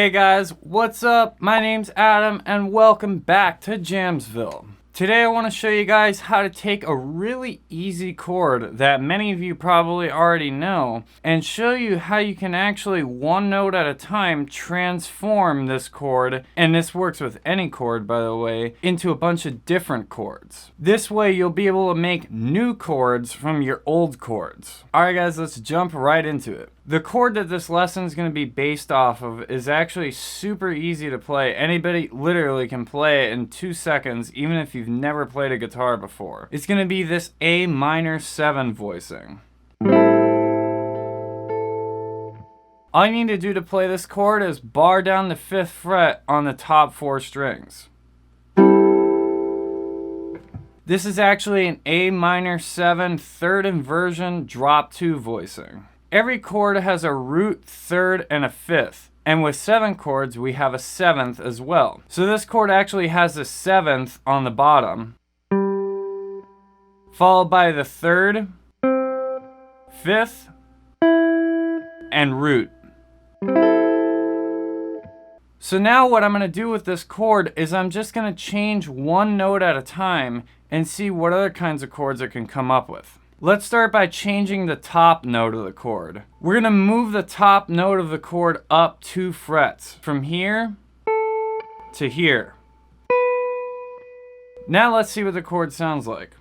Hey guys, what's up? My name's Adam and welcome back to Jamsville. Today I want to show you guys how to take a really easy chord that many of you probably already know and show you how you can actually one note at a time transform this chord, and this works with any chord by the way, into a bunch of different chords. This way you'll be able to make new chords from your old chords. Alright guys, let's jump right into it. The chord that this lesson is going to be based off of is actually super easy to play. Anybody literally can play it in 2 seconds, even if you've never played a guitar before. It's going to be this A minor 7 voicing. All you need to do to play this chord is bar down the 5th fret on the top 4 strings. This is actually an A minor 7 3rd inversion drop 2 voicing. Every chord has a root, 3rd, and a 5th. And with 7 chords, we have a 7th as well. So this chord actually has a 7th on the bottom, followed by the 3rd, 5th, and root. So now what I'm going to do with this chord is I'm just going to change one note at a time and see what other kinds of chords I can come up with. Let's start by changing the top note of the chord. We're going to move the top note of the chord up 2 frets, from here to here. Now let's see what the chord sounds like.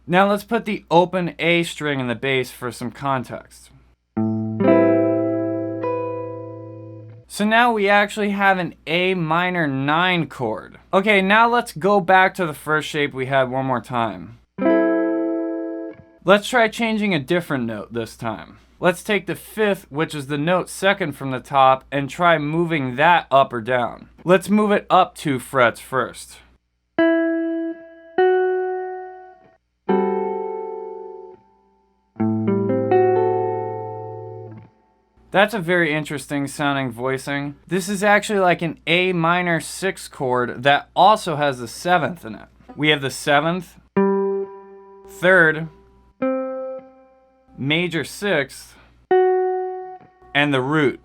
Now let's put the open A string in the bass for some context. So now we actually have an A minor 9 chord. Okay, now let's go back to the first shape we had one more time. Let's try changing a different note this time. Let's take the 5th, which is the note second from the top, and try moving that up or down. Let's move it up 2 frets first. That's a very interesting sounding voicing. This is actually like an A minor 6 chord that also has the 7th in it. We have the 7th, 3rd, major 6th, and the root.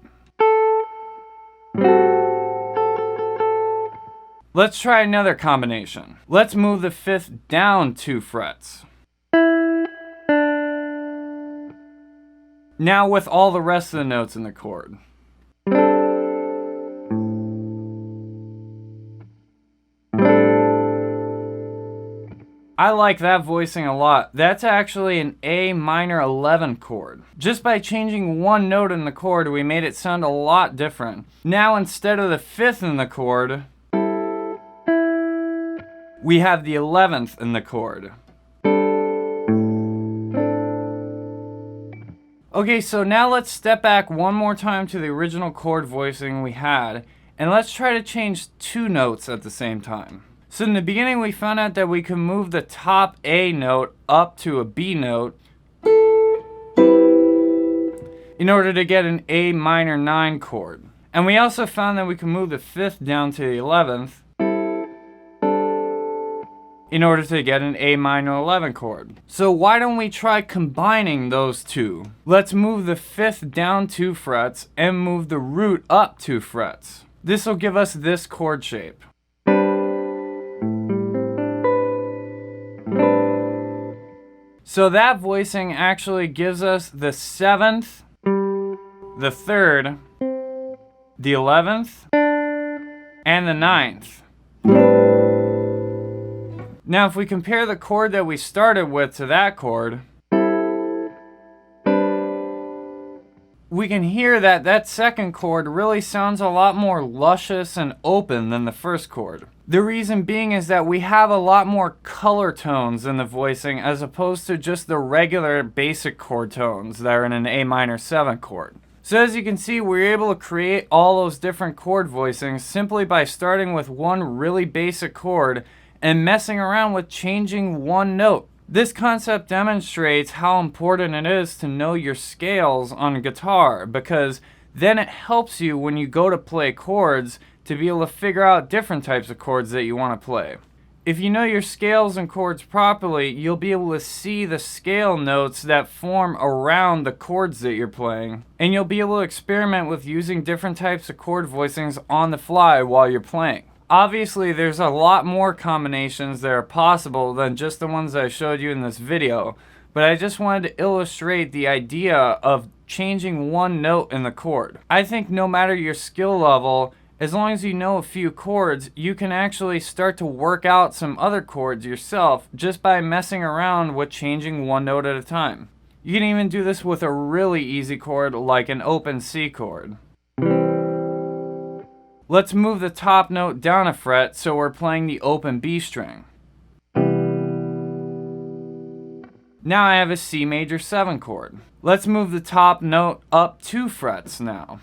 Let's try another combination. Let's move the 5th down 2 frets. Now with all the rest of the notes in the chord. I like that voicing a lot. That's actually an A minor 11 chord. Just by changing one note in the chord, we made it sound a lot different. Now instead of the 5th in the chord, we have the 11th in the chord. Okay, so now let's step back one more time to the original chord voicing we had, and let's try to change 2 notes at the same time. So in the beginning we found out that we could move the top A note up to a B note in order to get an A minor 9 chord. And we also found that we could move the 5th down to the 11th in order to get an A minor 11 chord. So why don't we try combining those two? Let's move the 5th down 2 frets and move the root up 2 frets. This will give us this chord shape. So that voicing actually gives us the 7th, the 3rd, the 11th, and the 9th. Now if we compare the chord that we started with to that chord, we can hear that that second chord really sounds a lot more luscious and open than the first chord. The reason being is that we have a lot more color tones in the voicing as opposed to just the regular basic chord tones that are in an A minor 7 chord. So as you can see, we're able to create all those different chord voicings simply by starting with one really basic chord and messing around with changing one note. This concept demonstrates how important it is to know your scales on a guitar, because then it helps you when you go to play chords to be able to figure out different types of chords that you want to play. If you know your scales and chords properly, you'll be able to see the scale notes that form around the chords that you're playing. And you'll be able to experiment with using different types of chord voicings on the fly while you're playing. Obviously, there's a lot more combinations that are possible than just the ones that I showed you in this video, but I just wanted to illustrate the idea of changing one note in the chord. I think no matter your skill level, as long as you know a few chords, you can actually start to work out some other chords yourself just by messing around with changing one note at a time. You can even do this with a really easy chord like an open C chord. Let's move the top note down a fret so we're playing the open B string. Now I have a C major 7 chord. Let's move the top note up 2 frets now.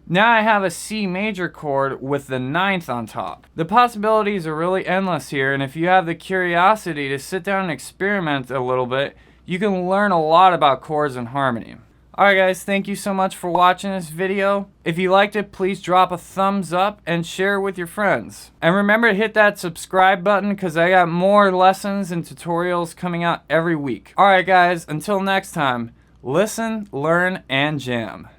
Now I have a C major chord with the 9th on top. The possibilities are really endless here, and if you have the curiosity to sit down and experiment a little bit, you can learn a lot about chords and harmony. Alright guys, thank you so much for watching this video. If you liked it, please drop a thumbs up and share it with your friends. And remember to hit that subscribe button because I got more lessons and tutorials coming out every week. Alright guys, until next time, listen, learn, and jam.